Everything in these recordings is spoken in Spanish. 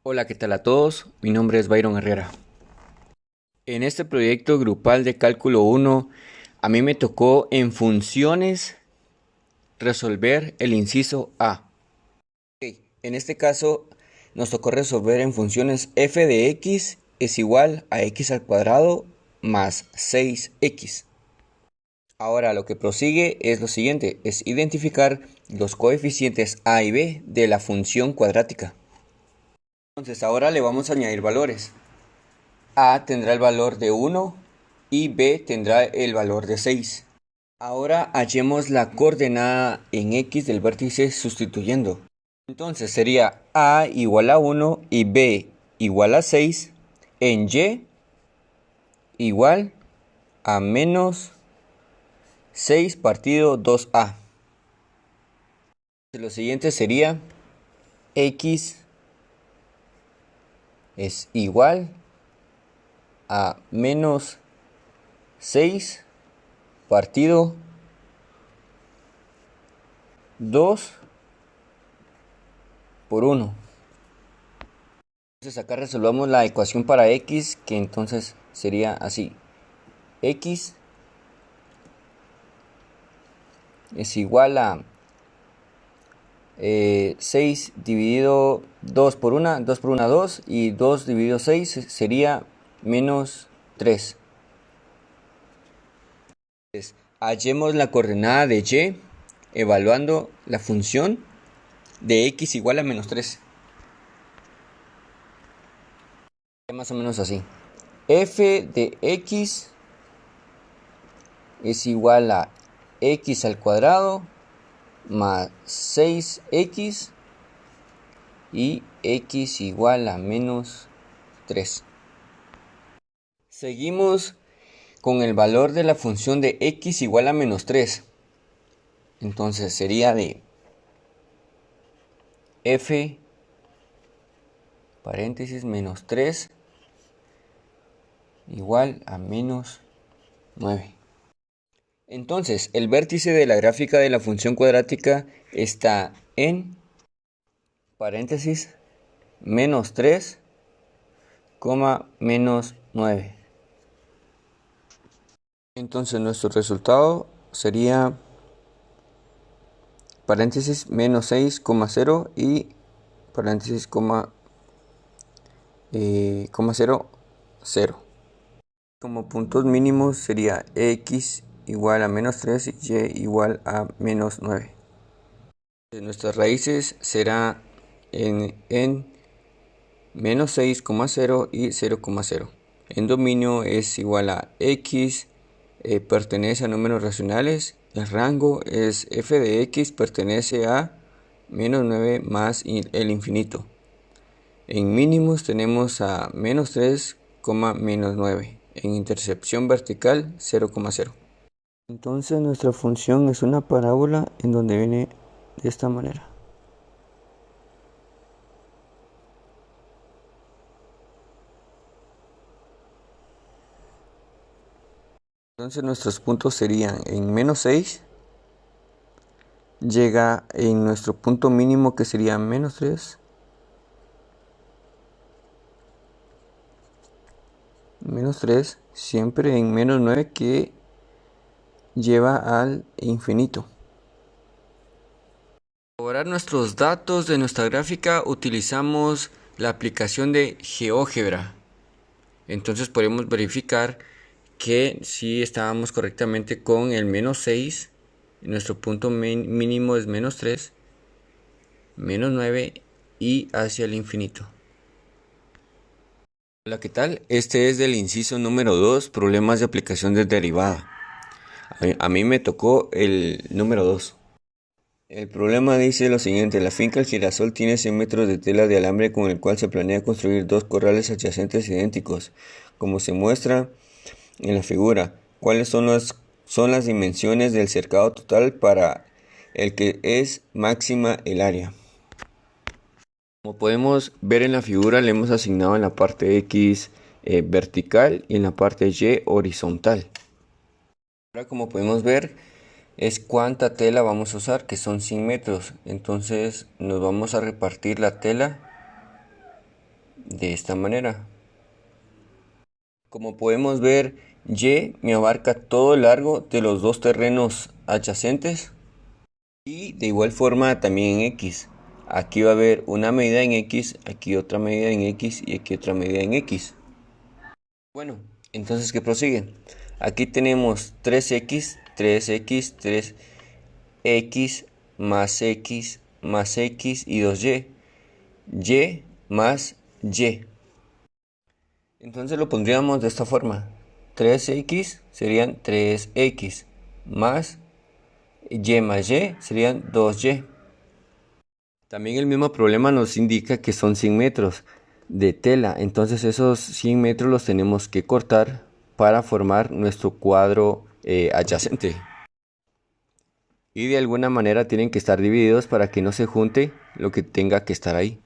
Hola, ¿qué tal a todos? Mi nombre es Byron Herrera. En este proyecto grupal de cálculo 1, a mí me tocó en funciones resolver el inciso A. En este caso, nos tocó resolver en funciones f de x es igual a x al cuadrado más 6x. Ahora lo que prosigue es lo siguiente, es identificar los coeficientes a y b de la función cuadrática. Entonces ahora le vamos a añadir valores. A tendrá el valor de 1 y B tendrá el valor de 6. Ahora hallemos la coordenada en X del vértice sustituyendo. Entonces sería A igual a 1 y B igual a 6 en Y igual a menos 6 partido 2A. Lo siguiente sería X es igual a menos 6 partido 2 por 1. Entonces acá resolvamos la ecuación para x, que entonces sería así. X es igual a 6 dividido 2 por 1, 2 por 1, 2, y 2 dividido 6 sería menos 3. Entonces, hallemos la coordenada de y evaluando la función de x igual a menos 3. Más o menos así. F de x es igual a x al cuadrado más 6x y x igual a menos 3. Seguimos con el valor de la función de x igual a menos 3. Entonces sería de f paréntesis menos 3 igual a menos 9. Entonces el vértice de la gráfica de la función cuadrática está en paréntesis menos 3, menos 9. Entonces nuestro resultado sería paréntesis menos 6,0 y paréntesis 0, 0. Como puntos mínimos sería x igual a menos 3 y y igual a menos 9. Nuestras raíces será en menos 6,0 y 0,0. En dominio es igual a x, pertenece a números racionales. El rango es f de x pertenece a menos 9 más el infinito. En mínimos tenemos a menos 3, menos 9. En intercepción vertical 0,0. Entonces nuestra función es una parábola en donde viene de esta manera. Entonces nuestros puntos serían en menos 6, llega en nuestro punto mínimo que sería menos 3, menos 3, siempre en menos 9 que lleva al infinito. Para elaborar nuestros datos de nuestra gráfica utilizamos la aplicación de GeoGebra. Entonces podemos verificar que si estábamos correctamente con el menos 6, nuestro punto mínimo es menos 3, menos 9 y hacia el infinito. Hola, ¿qué tal? Este es del inciso número 2, problemas de aplicación de derivada. A mí me tocó el número 2. El problema dice lo siguiente: la finca El Girasol tiene 100 metros de tela de alambre con el cual se planea construir dos corrales adyacentes idénticos, como se muestra en la figura. ¿Cuáles son las dimensiones del cercado total para el que es máxima el área? Como podemos ver en la figura, le hemos asignado en la parte X vertical y en la parte Y horizontal. Ahora, como podemos ver, es cuánta tela vamos a usar, que son 100 metros. Entonces nos vamos a repartir la tela de esta manera. Como podemos ver, Y me abarca todo el largo de los dos terrenos adyacentes y de igual forma también en X. Aquí va a haber una medida en X, aquí otra medida en X y aquí otra medida en X. Bueno, entonces ¿qué prosigue? Aquí tenemos 3x, 3x, 3x más x más x y 2y. Y más y. Entonces lo pondríamos de esta forma. 3x serían 3x más y serían 2y. También el mismo problema nos indica que son 100 metros de tela. Entonces esos 100 metros los tenemos que cortar para formar nuestro cuadro adyacente. Y de alguna manera tienen que estar divididos para que no se junte lo que tenga que estar ahí.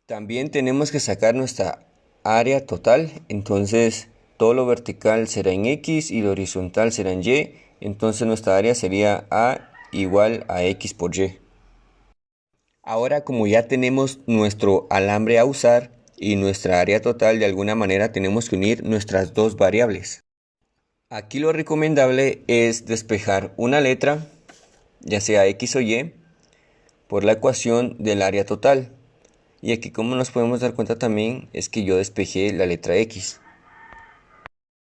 También tenemos que sacar nuestra área total. Entonces todo lo vertical será en X y lo horizontal será en Y. Entonces nuestra área sería A igual a X por Y. Ahora, como ya tenemos nuestro alambre a usar y nuestra área total, de alguna manera tenemos que unir nuestras dos variables. Aquí lo recomendable es despejar una letra, ya sea X o Y, por la ecuación del área total. Y aquí, como nos podemos dar cuenta también, es que yo despejé la letra X.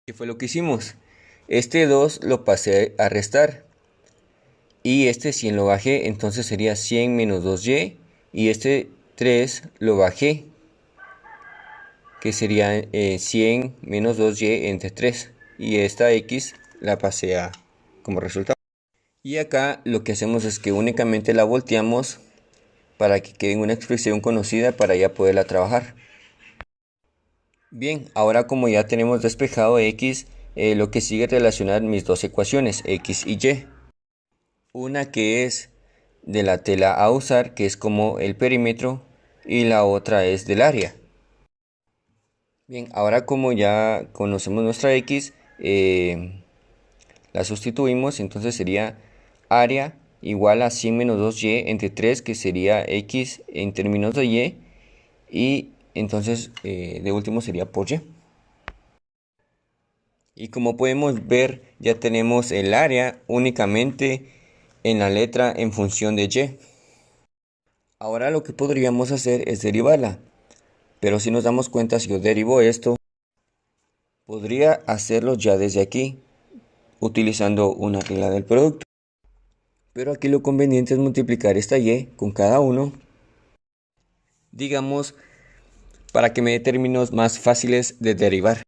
¿Qué fue lo que hicimos? Este 2 lo pasé a restar. Y este 100 lo bajé, entonces sería 100 menos 2y. Y este 3 lo bajé, que sería 100 menos 2y entre 3. Y esta x la pasé a como resultado. Y acá lo que hacemos es que únicamente la volteamos para que quede en una expresión conocida para ya poderla trabajar. Bien, ahora como ya tenemos despejado x, lo que sigue es relacionar mis dos ecuaciones, x y y. Una que es de la tela a usar, que es como el perímetro, y la otra es del área. Bien, ahora como ya conocemos nuestra x, la sustituimos, entonces sería área igual a 100 menos 2y entre 3, que sería x en términos de y entonces de último sería por y. Y como podemos ver, ya tenemos el área únicamente en la letra en función de y. Ahora lo que podríamos hacer es derivarla, pero si nos damos cuenta, si yo derivo esto, podría hacerlo ya desde aquí, utilizando una regla del producto. Pero aquí lo conveniente es multiplicar esta y con cada uno, digamos, para que me dé términos más fáciles de derivar.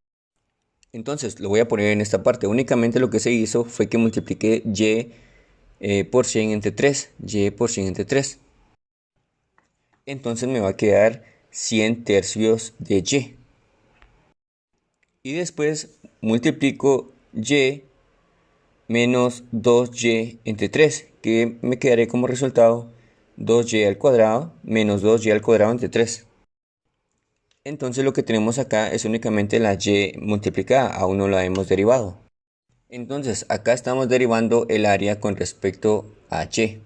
Entonces lo voy a poner en esta parte. Únicamente lo que se hizo fue que multipliqué y por 100 entre 3, y por 100 entre 3. Entonces me va a quedar 100 tercios de y. Y después multiplico y menos 2y entre 3, que me quedaré como resultado 2y al cuadrado menos 2y al cuadrado entre 3. Entonces lo que tenemos acá es únicamente la y multiplicada, aún no la hemos derivado. Entonces acá estamos derivando el área con respecto a y.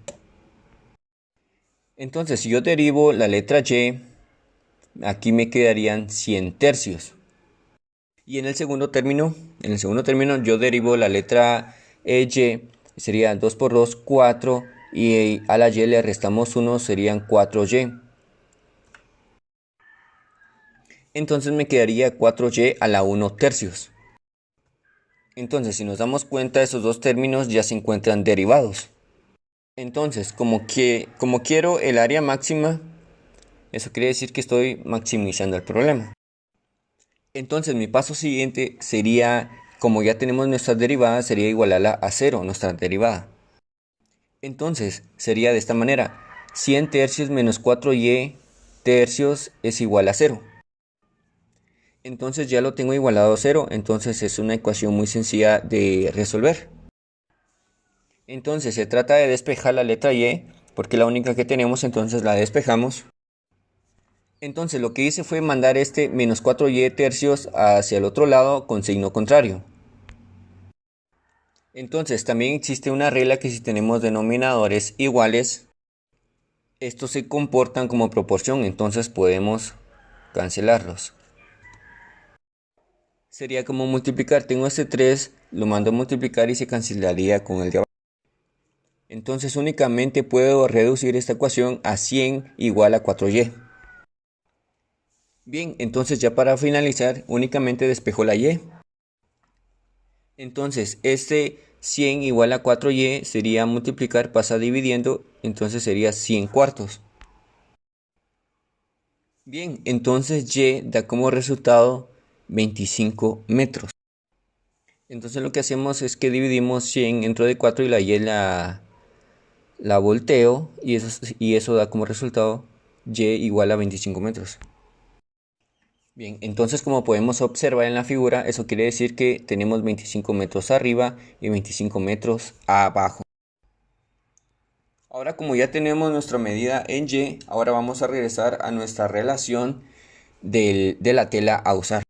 Entonces si yo derivo la letra y, aquí me quedarían 100 tercios. Y en el segundo término yo derivo la letra y, sería 2 por 2, 4, y a la y le restamos 1, serían 4y. Entonces me quedaría 4y a la 1 tercios. Entonces si nos damos cuenta, esos dos términos ya se encuentran derivados. Entonces como quiero el área máxima, eso quiere decir que estoy maximizando el problema. Entonces mi paso siguiente sería, como ya tenemos nuestra derivada, sería igualarla a 0, nuestra derivada. Entonces sería de esta manera: 100 tercios menos 4y tercios es igual a 0. Entonces ya lo tengo igualado a 0, entonces es una ecuación muy sencilla de resolver. Entonces se trata de despejar la letra y, porque la única que tenemos, entonces la despejamos. Entonces lo que hice fue mandar este menos 4y tercios hacia el otro lado con signo contrario. Entonces también existe una regla que si tenemos denominadores iguales, estos se comportan como proporción, entonces podemos cancelarlos. Sería como multiplicar, tengo este 3, lo mando a multiplicar y se cancelaría con el de abajo. Entonces únicamente puedo reducir esta ecuación a 100 igual a 4y. Bien, entonces ya para finalizar únicamente despejo la y. Entonces este 100 igual a 4y sería multiplicar, pasa dividiendo, entonces sería 100 cuartos. Bien, entonces y da como resultado 25 metros. Entonces lo que hacemos es que dividimos 100 entre de 4 y la y la volteo y eso da como resultado y igual a 25 metros. Bien, entonces como podemos observar en la figura, eso quiere decir que tenemos 25 metros arriba y 25 metros abajo. Ahora como ya tenemos nuestra medida en y, ahora vamos a regresar a nuestra relación de la tela a usar.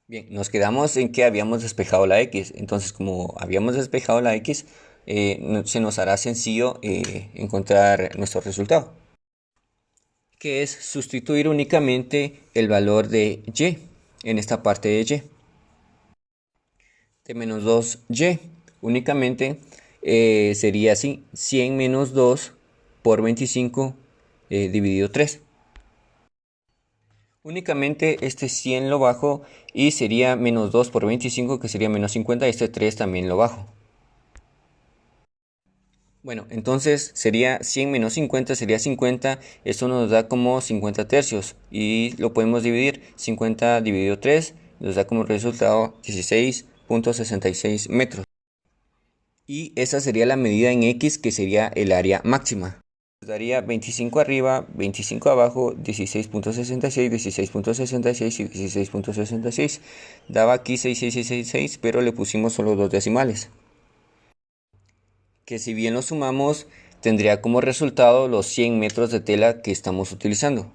Bien, nos quedamos en que habíamos despejado la x, entonces como habíamos despejado la x, se nos hará sencillo encontrar nuestro resultado, que es sustituir únicamente el valor de y en esta parte de y. De menos 2y, únicamente sería así, 100 menos 2 por 25 dividido 3. Únicamente este 100 lo bajo y sería menos 2 por 25, que sería menos 50, este 3 también lo bajo. Bueno, entonces sería 100 menos 50 sería 50, esto nos da como 50 tercios y lo podemos dividir, 50 dividido 3 nos da como resultado 16.66 metros. Y esa sería la medida en x, que sería el área máxima. Nos daría 25 arriba, 25 abajo, 16.66, 16.66 y 16.66. Daba aquí 6666, pero le pusimos solo dos decimales, que si bien lo sumamos tendría como resultado los 100 metros de tela que estamos utilizando.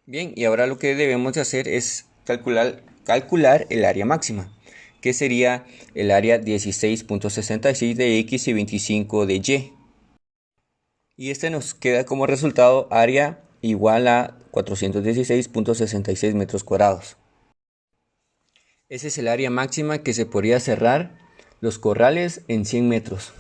Bien, y ahora lo que debemos de hacer es calcular el área máxima, que sería el área 16.66 de x y 25 de y. Y este nos queda como resultado área igual a 416.66 metros cuadrados. Ese es el área máxima que se podría cerrar los corrales en 100 metros.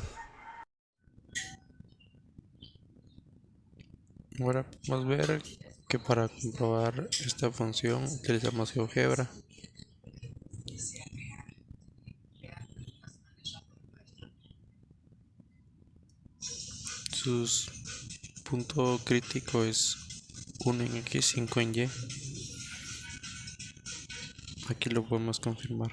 Ahora vamos a ver que para comprobar esta función utilizamos GeoGebra. Su punto crítico es 1 en x, 5 en y. Aquí lo podemos confirmar.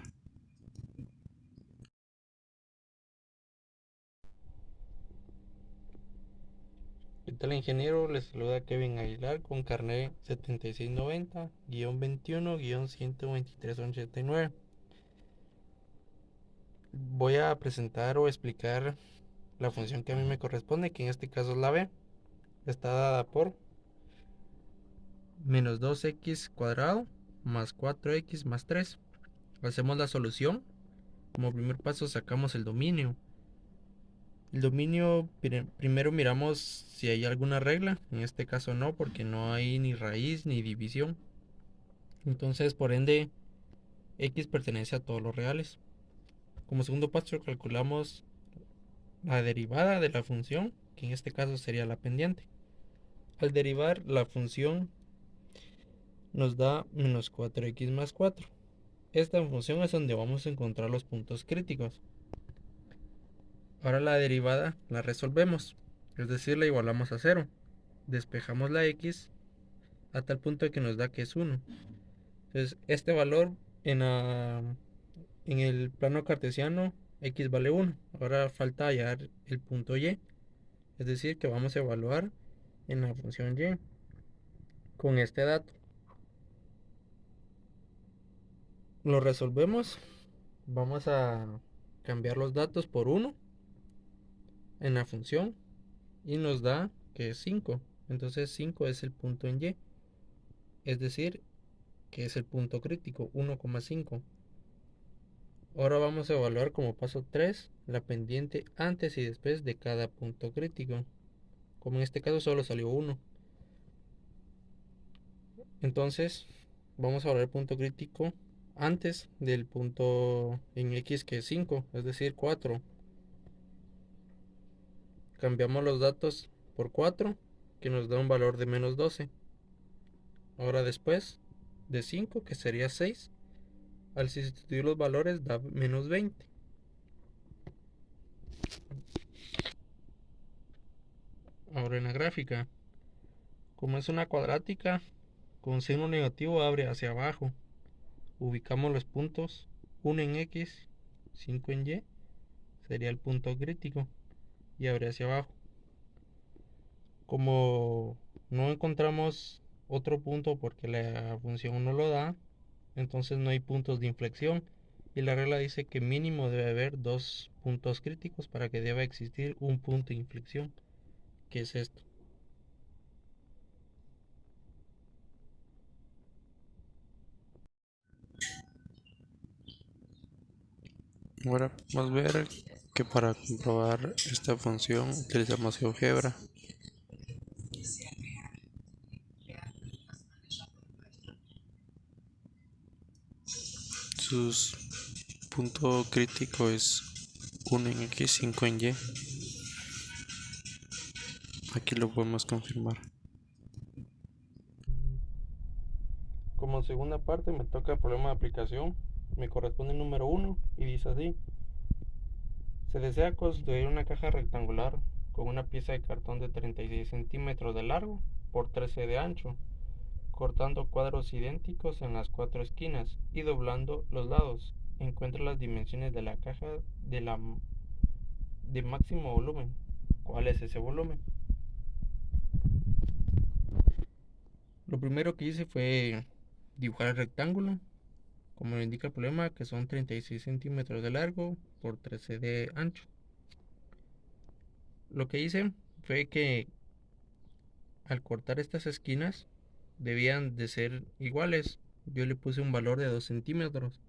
¿Qué tal, ingeniero? Les saluda Kevin Aguilar con carnet 7690-21-12389. Voy a presentar o explicar la función que a mí me corresponde, que en este caso es la b. Está dada por menos 2x cuadrado más 4x más 3. Hacemos la solución. Como primer paso sacamos el dominio. El dominio, primero miramos si hay alguna regla. En este caso no, porque no hay ni raíz ni división. Entonces, por ende, x pertenece a todos los reales. Como segundo paso calculamos la derivada de la función, que en este caso sería la pendiente. Al derivar la función nos da menos 4x más 4. Esta función es donde vamos a encontrar los puntos críticos. Ahora la derivada la resolvemos, es decir, la igualamos a 0. Despejamos la x a tal punto que nos da que es 1. Entonces, este valor en el plano cartesiano, x vale 1. Ahora falta hallar el punto y, es decir, que vamos a evaluar en la función y con este dato. Lo resolvemos, vamos a cambiar los datos por 1 en la función y nos da que es 5. Entonces 5 es el punto en y, es decir, que es el punto crítico, 1,5. Ahora vamos a evaluar como paso 3 la pendiente antes y después de cada punto crítico. Como en este caso solo salió 1. Entonces, vamos a hablar del punto crítico antes del punto en x que es 5, es decir, 4. Cambiamos los datos por 4, que nos da un valor de menos 12. Ahora después de 5, que sería 6, al sustituir los valores da menos 20. Ahora en la gráfica, como es una cuadrática, con signo negativo abre hacia abajo. Ubicamos los puntos 1 en X, 5 en Y, sería el punto crítico, y abre hacia abajo. Como no encontramos otro punto porque la función no lo da, entonces no hay puntos de inflexión. Y la regla dice que mínimo debe haber dos puntos críticos para que deba existir un punto de inflexión, que es esto. Ahora vamos a ver que para comprobar esta función utilizamos GeoGebra. Su punto crítico es 1 en X, 5 en Y. Aquí lo podemos confirmar. Como segunda parte me toca el problema de aplicación. Me corresponde el número 1 y dice así. Se desea construir una caja rectangular con una pieza de cartón de 36 centímetros de largo por 13 de ancho, cortando cuadros idénticos en las cuatro esquinas y doblando los lados. Encuentra las dimensiones de la caja de máximo volumen. ¿Cuál es ese volumen? Lo primero que hice fue dibujar el rectángulo, como lo indica el problema, que son 36 centímetros de largo por 13 de ancho. Lo que hice fue que al cortar estas esquinas debían de ser iguales. Yo le puse un valor de 2 centímetros.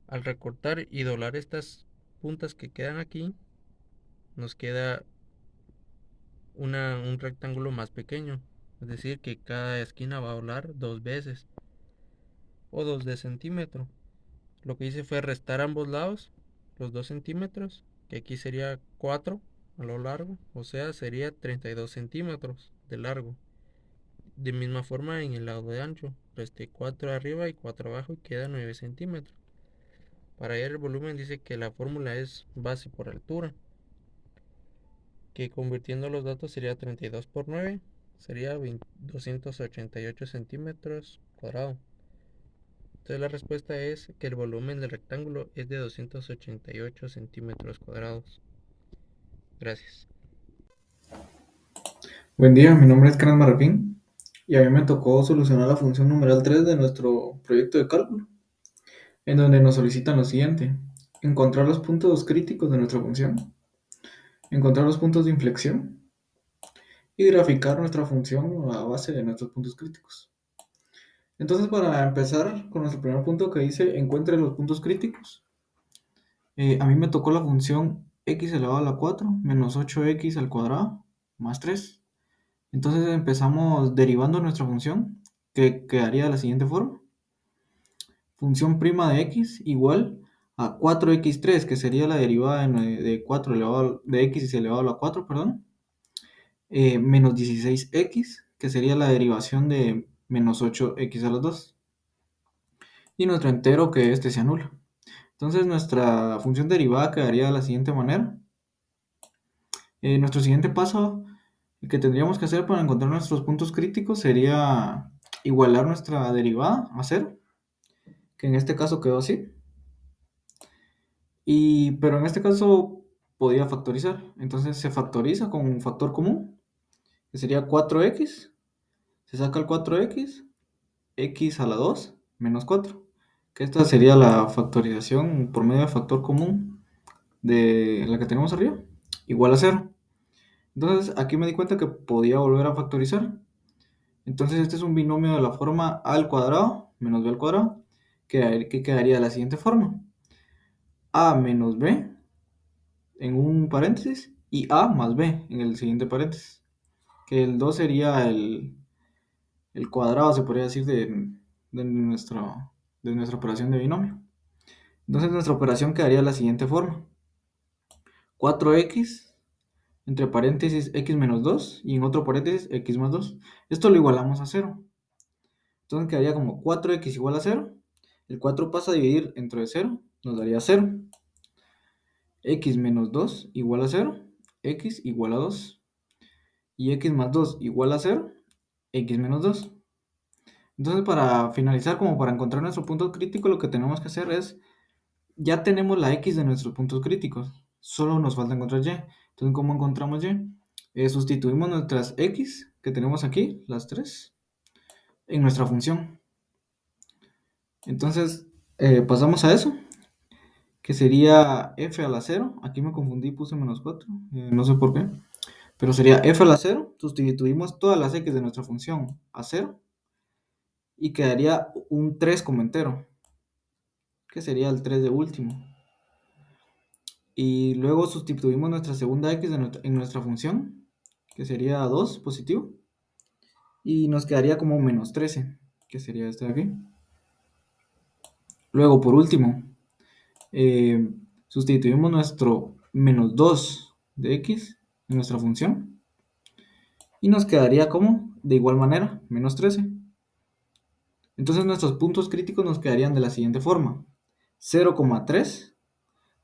Al recortar y doblar estas puntas que quedan aquí, nos queda un rectángulo más pequeño. Es decir, que cada esquina va a doblar dos veces o 2 de centímetro. Lo que hice fue restar ambos lados los 2 centímetros, que aquí sería 4 a lo largo, o sea, sería 32 centímetros de largo. De misma forma en el lado de ancho, resté 4 arriba y 4 abajo y queda 9 centímetros. Para hallar el volumen dice que la fórmula es base por altura, que convirtiendo los datos sería 32 por 9, sería 288 centímetros cuadrados. Entonces la respuesta es que el volumen del rectángulo es de 288 centímetros cuadrados. Gracias. Buen día, mi nombre es Karen Marroquín y a mí me tocó solucionar la función numeral 3 de nuestro proyecto de cálculo, en donde nos solicitan lo siguiente: encontrar los puntos críticos de nuestra función, encontrar los puntos de inflexión y graficar nuestra función a base de nuestros puntos críticos. Entonces, para empezar con nuestro primer punto que dice encuentre los puntos críticos, a mí me tocó la función x elevado a la 4 menos 8x al cuadrado más 3. Entonces empezamos derivando nuestra función, que quedaría de la siguiente forma: función prima de x igual a 4x3, que sería la derivada de 4 elevado de x elevado a la 4, perdón, menos 16x, que sería la derivación de menos 8x a la 2, y nuestro entero, que este se anula. Entonces nuestra función derivada quedaría de la siguiente manera. Nuestro siguiente paso que tendríamos que hacer para encontrar nuestros puntos críticos sería igualar nuestra derivada a 0, que en este caso quedó así. Pero en este caso podía factorizar. Entonces se factoriza con un factor común, que sería 4x. Se saca el 4x, x a la 2 menos 4. Que esta sería la factorización por medio del factor común de la que tenemos arriba, igual a 0. Entonces aquí me di cuenta que podía volver a factorizar. Entonces este es un binomio de la forma a al cuadrado menos b al cuadrado, que quedaría de la siguiente forma: a menos b en un paréntesis y a más b en el siguiente paréntesis, que el 2 sería el cuadrado, se podría decir, de nuestra operación de binomio. Entonces nuestra operación quedaría de la siguiente forma. 4x entre paréntesis x menos 2 y en otro paréntesis x más 2. Esto lo igualamos a 0. Entonces quedaría como 4x igual a 0. El 4 pasa a dividir dentro de 0, nos daría 0. X menos 2 igual a 0, x igual a 2. Y x más 2 igual a 0, x menos 2. Entonces para finalizar, como para encontrar nuestro punto crítico, lo que tenemos que hacer es, ya tenemos la x de nuestros puntos críticos, solo nos falta encontrar y. Entonces, ¿cómo encontramos y? Sustituimos nuestras x que tenemos aquí, las 3, en nuestra función. Entonces, pasamos a eso, que sería f a la 0. Aquí me confundí, puse menos 4, no sé por qué. Pero sería f a la 0, sustituimos todas las x de nuestra función a 0 y quedaría un 3 como entero, que sería el 3 de último. Y luego sustituimos nuestra segunda x en nuestra función, que sería 2 positivo, y nos quedaría como menos 13, que sería este de aquí. Luego, por último, sustituimos nuestro menos 2 de x en nuestra función, y nos quedaría como, de igual manera, menos 13. Entonces nuestros puntos críticos nos quedarían de la siguiente forma. 0,3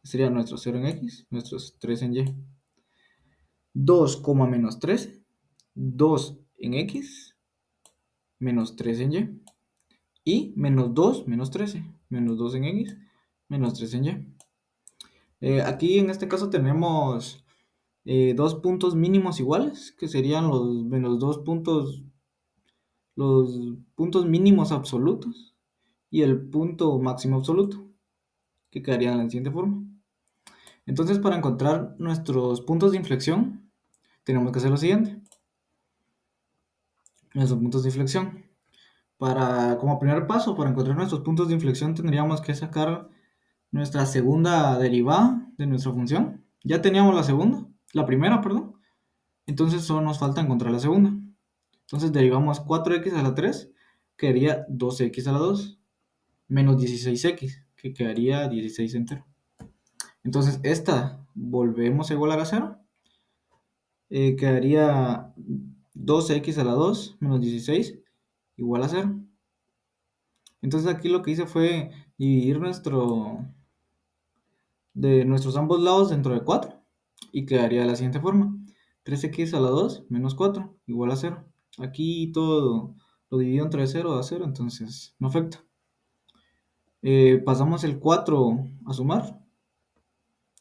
sería nuestro 0 en x, nuestros 3 en y. 2, menos 13, 2 en x, menos 3 en y. Y menos 2, menos 13, menos 2 en x, menos 3 en y. Aquí en este caso tenemos dos puntos mínimos iguales, que serían los menos los puntos mínimos absolutos y el punto máximo absoluto, que quedarían de la siguiente forma. Entonces, para encontrar nuestros puntos de inflexión, tenemos que hacer lo siguiente. Nuestros puntos de inflexión. Como primer paso, para encontrar nuestros puntos de inflexión, tendríamos que sacar nuestra segunda derivada de nuestra función. Ya teníamos la primera, perdón. Entonces, solo nos falta encontrar la segunda. Entonces, derivamos 4x a la 3, quedaría 2x a la 2, menos 16x, que quedaría 16 entero. Entonces, esta volvemos a igualar a 0. Quedaría 2x a la 2 menos 16 igual a 0. Entonces aquí lo que hice fue dividir de nuestros ambos lados dentro de 4 y quedaría de la siguiente forma. 3x a la 2 menos 4 igual a 0. Aquí todo lo divido entre 0 a 0, entonces no afecta. Pasamos el 4 a sumar.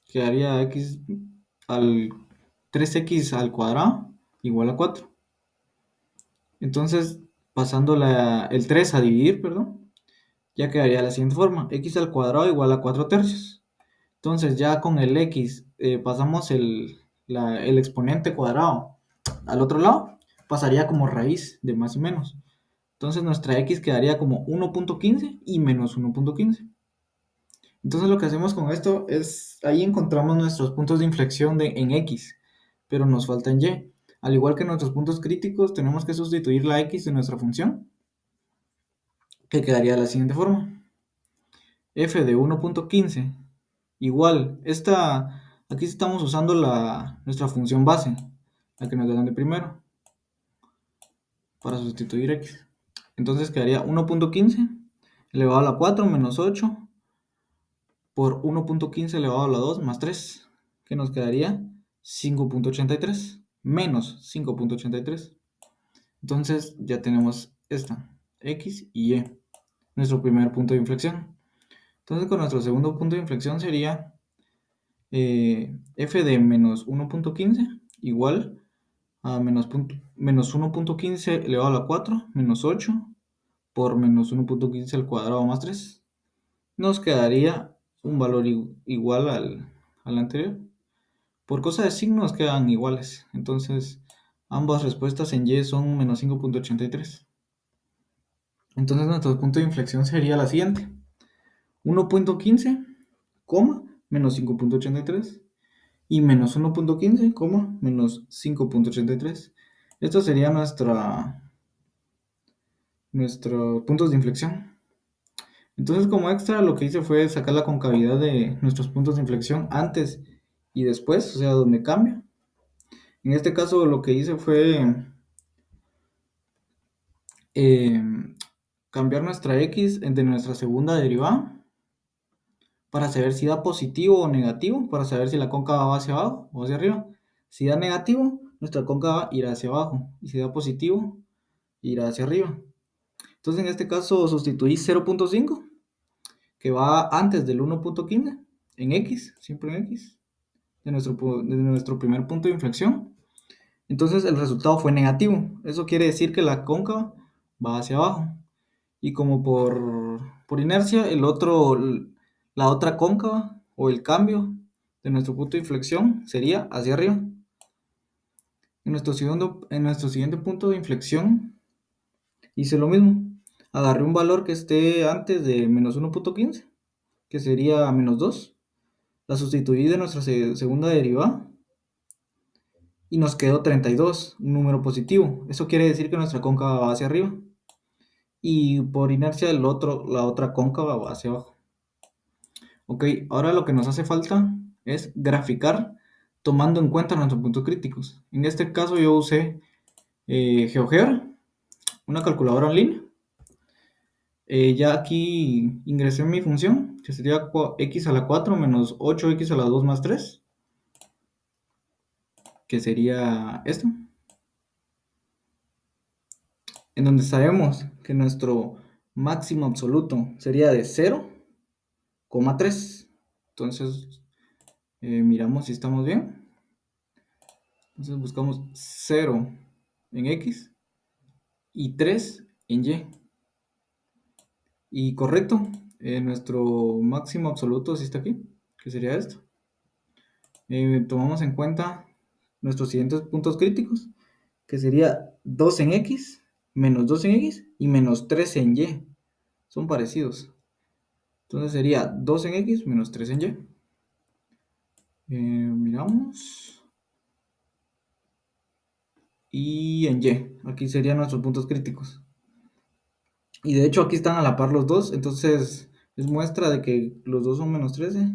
Quedaría x al 3x al cuadrado igual a 4. Entonces, pasando el 3 a dividir, perdón, ya quedaría de la siguiente forma. X al cuadrado igual a 4 tercios. Entonces, ya con el x pasamos el exponente cuadrado al otro lado, pasaría como raíz de más y menos. Entonces, nuestra x quedaría como 1.15 y menos 1.15. Entonces, lo que hacemos con esto es, ahí encontramos nuestros puntos de inflexión en x, pero nos falta en y. Al igual que nuestros puntos críticos, tenemos que sustituir la x de nuestra función, que quedaría de la siguiente forma. F de 1.15 igual, aquí estamos usando nuestra función base, la que nos dan de primero, para sustituir x. Entonces quedaría 1.15 elevado a la 4 menos 8 por 1.15 elevado a la 2 más 3, que nos quedaría 5.83 menos 5.83. Entonces ya tenemos esta, x y y, nuestro primer punto de inflexión. Entonces con nuestro segundo punto de inflexión sería f de menos 1.15 igual a menos 1.15 elevado a la 4 menos 8 por menos 1.15 al cuadrado más 3. Nos quedaría un valor igual al anterior. Por cosa de signos quedan iguales. Entonces ambas respuestas en y son menos 5.83. Entonces nuestro punto de inflexión sería la siguiente. 1.15, menos 5.83 y menos 1.15, menos 5.83. Esta sería nuestros puntos de inflexión. Entonces, como extra, lo que hice fue sacar la concavidad de nuestros puntos de inflexión antes y después, o sea, donde cambia. En este caso, lo que hice fue eh, cambiar nuestra x de nuestra segunda derivada para saber si da positivo o negativo, para saber si la cóncava va hacia abajo o hacia arriba. Si da negativo, nuestra cóncava irá hacia abajo, y si da positivo, irá hacia arriba. Entonces, en este caso, sustituí 0.5, que va antes del 1.15, en x, siempre en x, de nuestro primer punto de inflexión. Entonces, el resultado fue negativo. Eso quiere decir que la cóncava va hacia abajo. Y como por inercia, la otra cóncava o el cambio de nuestro punto de inflexión sería hacia arriba. En nuestro siguiente punto de inflexión hice lo mismo. Agarré un valor que esté antes de menos 1.15, que sería menos 2. La sustituí de nuestra segunda derivada y nos quedó 32, un número positivo. Eso quiere decir que nuestra cóncava va hacia arriba. Y por inercia la otra cóncava va hacia abajo. Ok, ahora lo que nos hace falta es graficar tomando en cuenta nuestros puntos críticos. En este caso yo usé GeoGebra, una calculadora en línea. Ya aquí ingresé mi función, que sería x a la 4 menos 8x a la 2 más 3, que sería esto. En donde sabemos que nuestro máximo absoluto sería de 0,3. Entonces, miramos si estamos bien. Entonces buscamos 0 en X y 3 en Y. Y correcto, nuestro máximo absoluto sí está aquí, que sería esto. Tomamos en cuenta nuestros siguientes puntos críticos, que sería 2 en X, menos 2 en X y menos 3 en Y. Son parecidos. Entonces sería 2 en X menos 3 en Y. Miramos. Y en Y. Aquí serían nuestros puntos críticos. Y de hecho aquí están a la par los dos. Entonces es muestra de que los dos son menos 13.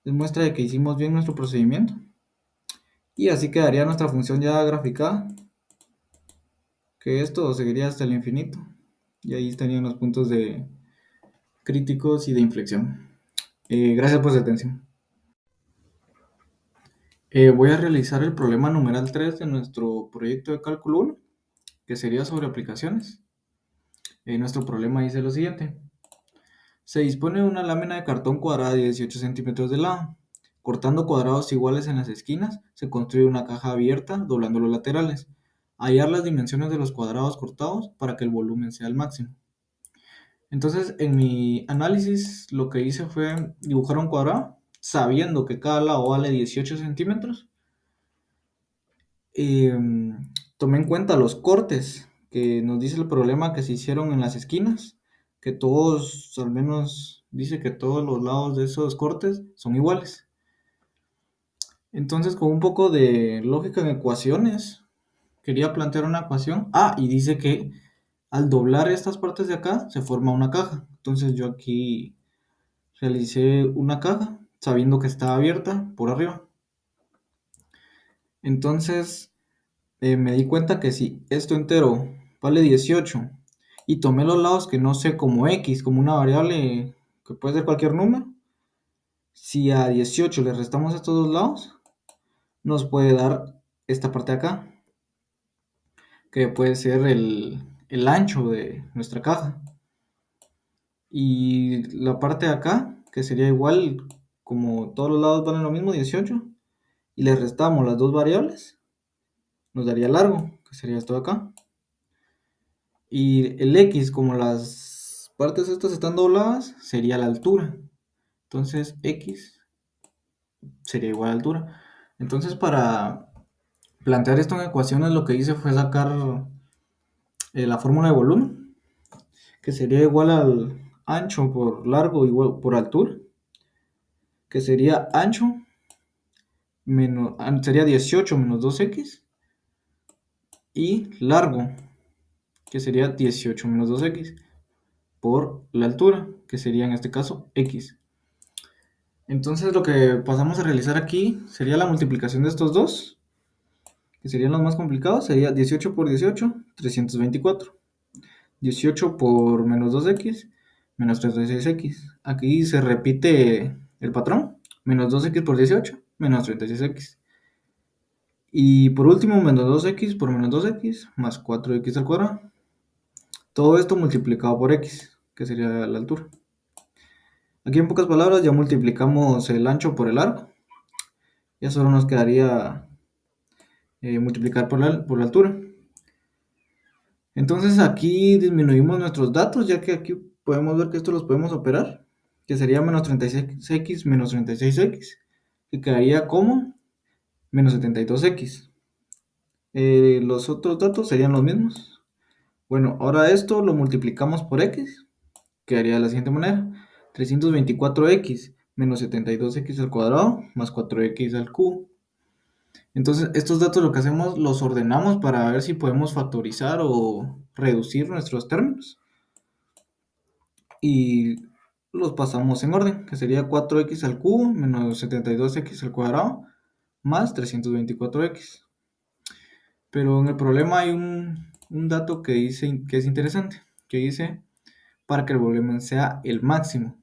Es muestra de que hicimos bien nuestro procedimiento. Y así quedaría nuestra función ya graficada. Que esto seguiría hasta el infinito. Y ahí estarían los puntos de críticos y de inflexión. Gracias por su atención. Voy a realizar el problema numeral 3 de nuestro proyecto de cálculo 1, que sería sobre aplicaciones. Nuestro problema dice lo siguiente. Se dispone de una lámina de cartón cuadrada de 18 centímetros de lado. Cortando cuadrados iguales en las esquinas, se construye una caja abierta doblando los laterales. Hallar las dimensiones de los cuadrados cortados para que el volumen sea el máximo. Entonces, en mi análisis, lo que hice fue dibujar un cuadrado, sabiendo que cada lado vale 18 centímetros. Tomé en cuenta los cortes que nos dice el problema que se hicieron en las esquinas, que todos, al menos dice que todos los lados de esos cortes son iguales. Entonces, con un poco de lógica en ecuaciones, quería plantear una ecuación. Y dice que al doblar estas partes de acá se forma una caja. Entonces yo aquí realicé una caja sabiendo que estaba abierta por arriba. Entonces me di cuenta que si esto entero vale 18 y tomé los lados que no sé como x, como una variable que puede ser cualquier número, si a 18 le restamos estos dos lados, nos puede dar esta parte de acá, que puede ser el ancho de nuestra caja. Y la parte de acá, que sería igual, como todos los lados valen lo mismo, 18, y le restamos las dos variables, nos daría largo, que sería esto de acá. Y el x, como las partes estas están dobladas, sería la altura. Entonces x sería igual a altura. Entonces para plantear esto en ecuaciones lo que hice fue sacar la fórmula de volumen, que sería igual al ancho por largo igual por altura, que sería ancho sería 18 menos 2x, y largo, que sería 18 menos 2x, por la altura, que sería en este caso x. Entonces lo que pasamos a realizar aquí sería la multiplicación de estos dos, que serían los más complicados. Sería 18 por 18, 324. 18 por menos 2x, menos 36x. Aquí se repite el patrón, menos 2x por 18, menos 36x. Y por último, menos 2x por menos 2x, más 4x al cuadrado. Todo esto multiplicado por x, que sería la altura. Aquí en pocas palabras ya multiplicamos el ancho por el largo. Ya solo nos quedaría multiplicar por la altura. Entonces aquí disminuimos nuestros datos, ya que aquí podemos ver que estos los podemos operar, que sería menos 36x menos 36x, que quedaría como menos 72x. Los otros datos serían los mismos. Bueno, ahora esto lo multiplicamos por x, quedaría de la siguiente manera: 324x menos 72x al cuadrado más 4x al cubo. Entonces estos datos lo que hacemos los ordenamos para ver si podemos factorizar o reducir nuestros términos. Y los pasamos en orden, que sería 4x al cubo menos 72x al cuadrado más 324x. Pero en el problema hay un dato que dice que es interesante, que dice para que el volumen sea el máximo.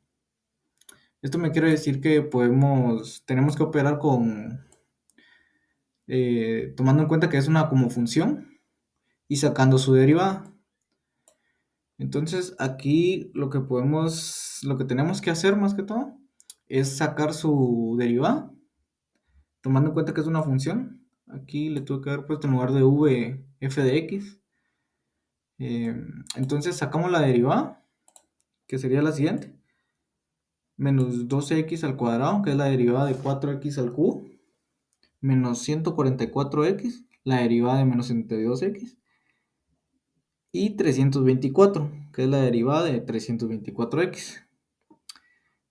Esto me quiere decir que tenemos que operar con tomando en cuenta que es una como función y sacando su derivada. Entonces aquí lo que tenemos que hacer más que todo es sacar su derivada, tomando en cuenta que es una función. Aquí le tuve que haber puesto en lugar de v f de x. Entonces sacamos la derivada, que sería la siguiente: menos 12x al cuadrado, que es la derivada de 4x al cubo, menos 144x, la derivada de menos 72x, y 324, que es la derivada de 324x.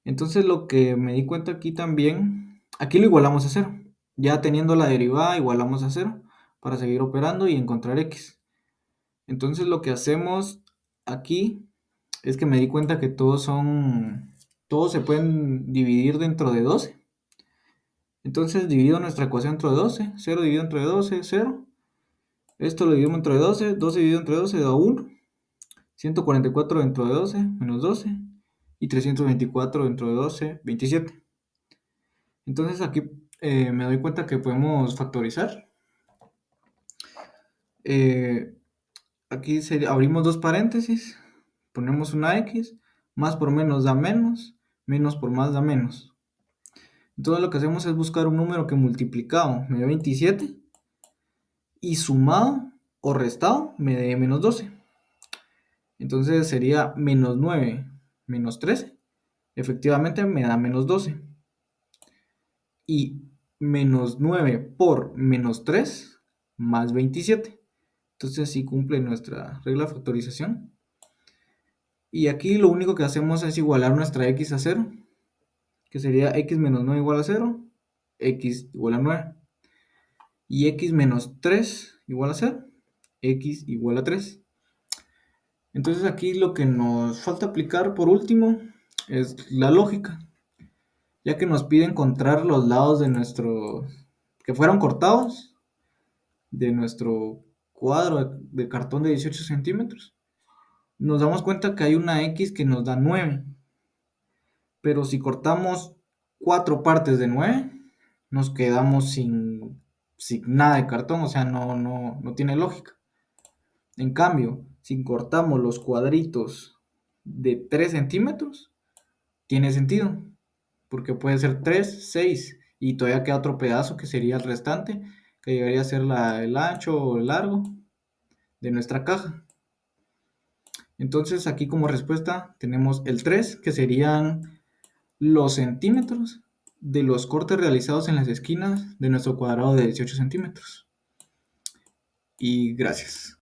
Entonces lo que me di cuenta aquí también, aquí lo igualamos a 0. Ya teniendo la derivada igualamos a 0 para seguir operando y encontrar x. Entonces lo que hacemos aquí es que me di cuenta que todos se pueden dividir dentro de 12. Entonces divido nuestra ecuación dentro de 12, 0 dividido entre 12, 0. Esto lo dividimos entre 12, 12 dividido entre 12 da 1. 144 dentro de 12, menos 12. Y 324 dentro de 12, 27. Entonces aquí me doy cuenta que podemos factorizar. Aquí abrimos dos paréntesis, ponemos una x, más por menos da menos, menos por más da menos. Entonces lo que hacemos es buscar un número que multiplicado me dé 27 y sumado o restado me dé menos 12. Entonces sería menos 9 menos 13. Efectivamente me da menos 12. Y menos 9 por menos 3 más 27. Entonces así cumple nuestra regla de factorización. Y aquí lo único que hacemos es igualar nuestra x a 0, que sería x menos 9 igual a 0, x igual a 9. Y x menos 3 igual a 0, x igual a 3. Entonces aquí lo que nos falta aplicar por último es la lógica, ya que nos pide encontrar los lados de que fueron cortados de nuestro cuadro de cartón de 18 centímetros. Nos damos cuenta que hay una x que nos da 9, pero si cortamos 4 partes de 9, nos quedamos sin nada de cartón, o sea, no tiene lógica. En cambio, si cortamos los cuadritos de 3 centímetros, tiene sentido, porque puede ser 3, 6, y todavía queda otro pedazo que sería el restante, que llegaría a ser el ancho o el largo de nuestra caja. Entonces aquí como respuesta tenemos el 3, que serían los centímetros de los cortes realizados en las esquinas de nuestro cuadrado de 18 centímetros. Y gracias.